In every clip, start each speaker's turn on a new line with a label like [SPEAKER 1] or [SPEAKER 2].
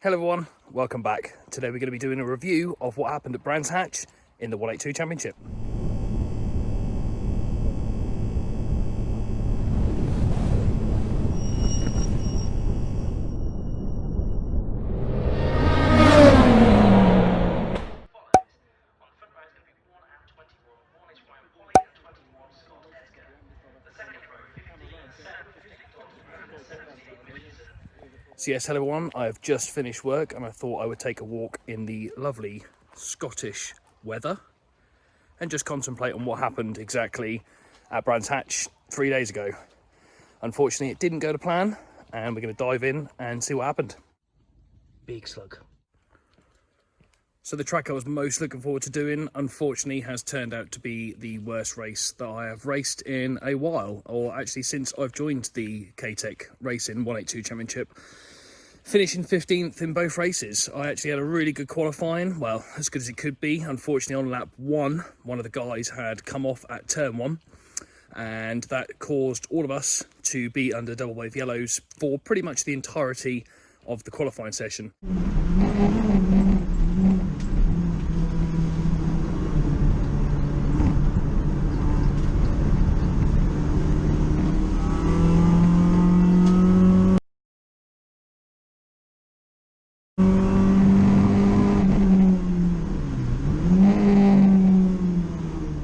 [SPEAKER 1] Hello everyone, welcome back. Today we're going to be doing a review of what happened at Brands Hatch in the 182 Championship. So yes, hello everyone, I have just finished work and I thought I would take a walk in the lovely Scottish weather and just contemplate on what happened exactly at Brands Hatch 3 days ago. Unfortunately, it didn't go to plan and we're going to dive in and see what happened. Big slug. So the track I was most looking forward to doing, unfortunately, has turned out to be the worst race that I have raced in a while, or actually since I've joined the K-Tech Racing 182 Championship. Finishing 15th in both races. I actually had a really good qualifying, well, as good as it could be. Unfortunately, on lap one of the guys had come off at turn one, and that caused all of us to be under double wave yellows for pretty much the entirety of the qualifying session.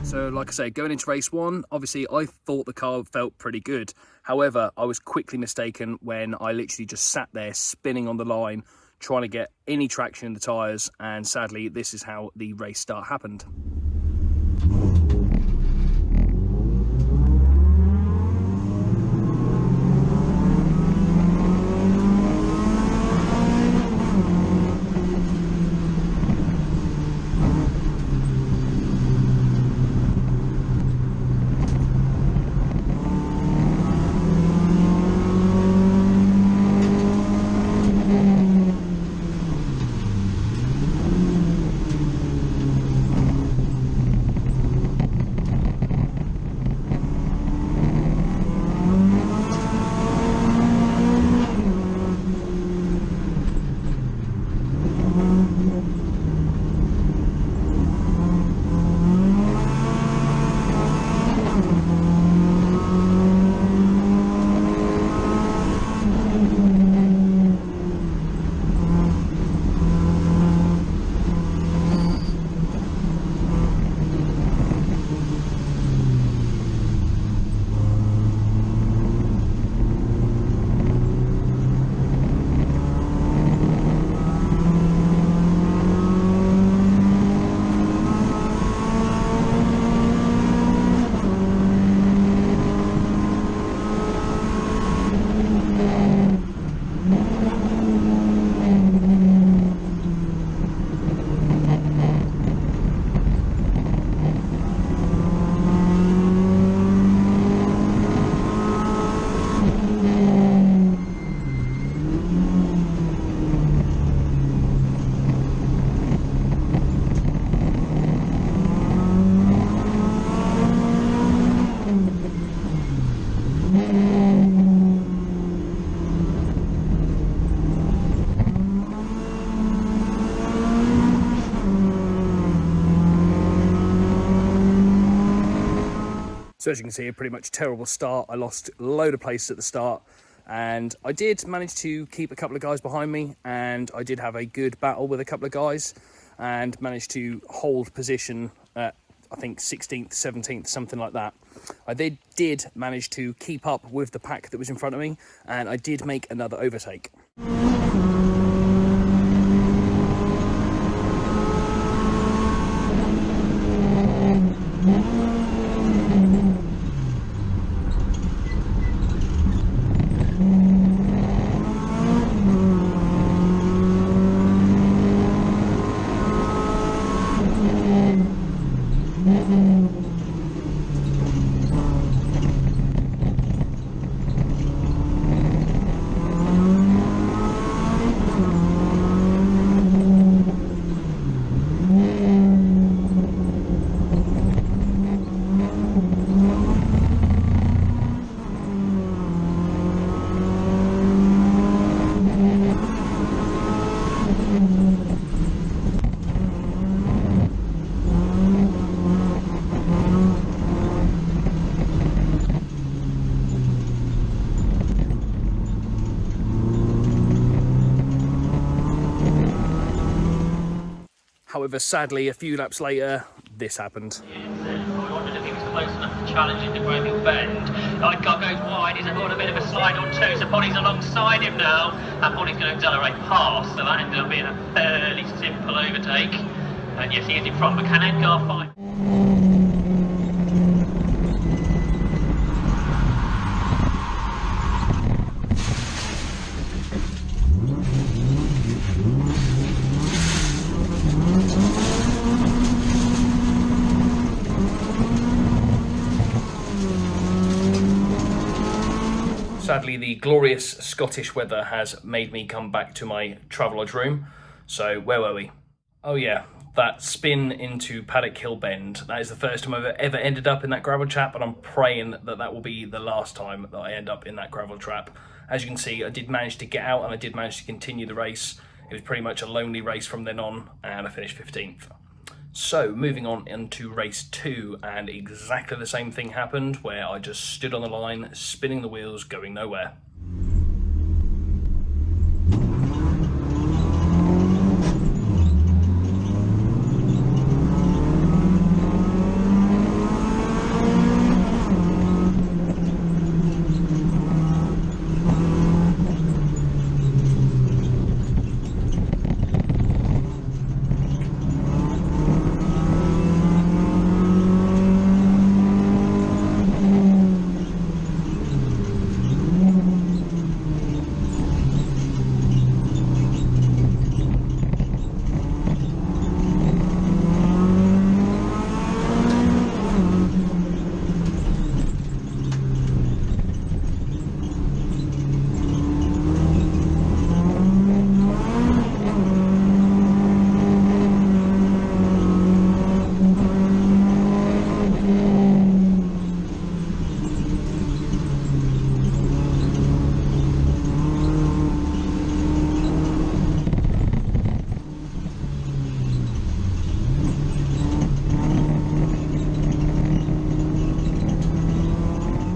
[SPEAKER 1] So like I say, going into race one, obviously I thought the car felt pretty good. However, I was quickly mistaken when I literally just sat there spinning on the line, trying to get any traction in the tyres, and sadly this is how the race start happened. So as you can see, a pretty much terrible start. I lost a load of places at the start, and I did manage to keep a couple of guys behind me, and I did have a good battle with a couple of guys and managed to hold position at, I think, 16th, 17th, something like that. I did manage to keep up with the pack that was in front of me, and I did make another overtake. However, sadly, a few laps later, this happened.
[SPEAKER 2] I wondered if he was close enough to challenge in the Grove Bend. Lightcar goes wide, he's got a bit of a slide on two, so Bonnie's alongside him now, and Bonnie's going to accelerate past, so that ended up being a fairly simple overtake. And yes, he is in front, but can Edgar find...
[SPEAKER 1] Sadly, the glorious Scottish weather has made me come back to my Travelodge room. So, where were we? Oh yeah, that spin into Paddock Hill Bend. That is the first time I've ever ended up in that gravel trap, and I'm praying that that will be the last time that I end up in that gravel trap. As you can see, I did manage to get out, and I did manage to continue the race. It was pretty much a lonely race from then on, and I finished 15th. So, moving on into race 2, and exactly the same thing happened, where I just stood on the line, spinning the wheels, going nowhere.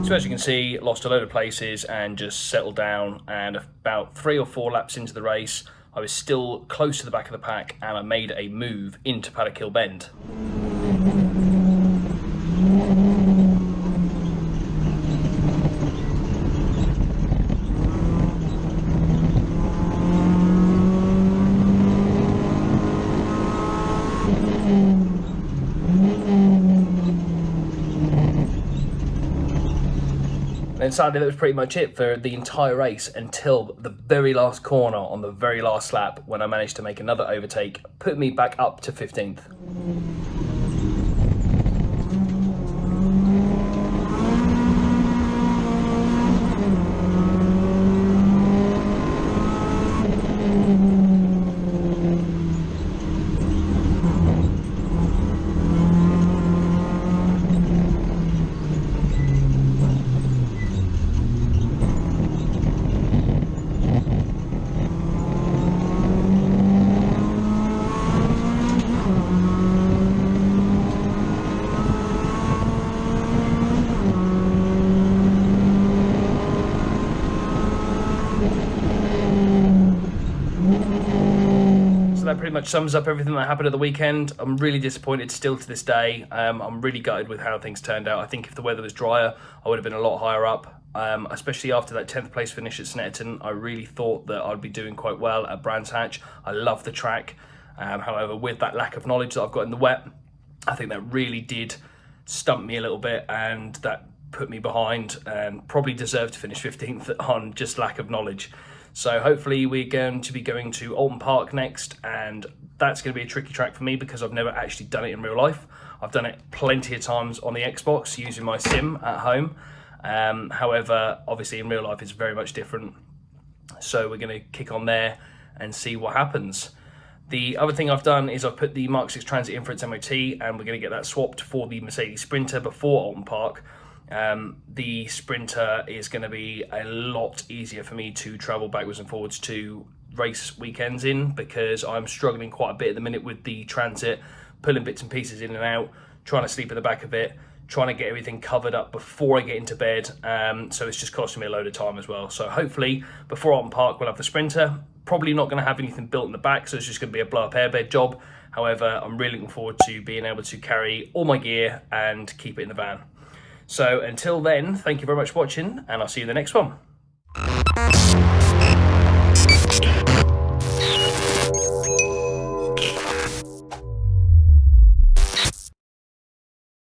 [SPEAKER 1] So as you can see, lost a load of places and just settled down, and about 3 or 4 laps into the race, I was still close to the back of the pack, and I made a move into Paddock Hill Bend. And sadly, that was pretty much it for the entire race until the very last corner on the very last lap, when I managed to make another overtake, put me back up to 15th. That pretty much sums up everything that happened at the weekend. I'm really disappointed still to this day. I'm really gutted with how things turned out. I think if the weather was drier, I would have been a lot higher up, especially after that 10th place finish at Snetterton. I really thought that I'd be doing quite well at Brands Hatch. I love the track. However, with that lack of knowledge that I've got in the wet, I think that really did stump me a little bit, and that put me behind, and probably deserved to finish 15th on just lack of knowledge. So hopefully we're going to be going to Alton Park next, and that's going to be a tricky track for me because I've never actually done it in real life. I've done it plenty of times on the Xbox using my sim at home. However, obviously in real life it's very much different. So we're going to kick on there and see what happens. The other thing I've done is I've put the Mark 6 Transit in for its MOT, and we're going to get that swapped for the Mercedes Sprinter before Alton Park. The Sprinter is going to be a lot easier for me to travel backwards and forwards to race weekends in, because I'm struggling quite a bit at the minute with the Transit, pulling bits and pieces in and out, trying to sleep at the back of it, trying to get everything covered up before I get into bed. So it's just costing me a load of time as well. So hopefully before Alton Park we'll have the Sprinter. Probably not going to have anything built in the back, so it's just going to be a blow-up airbed job, However, I'm really looking forward to being able to carry all my gear and keep it in the van. So until then, thank you very much for watching, and I'll see you in the next one.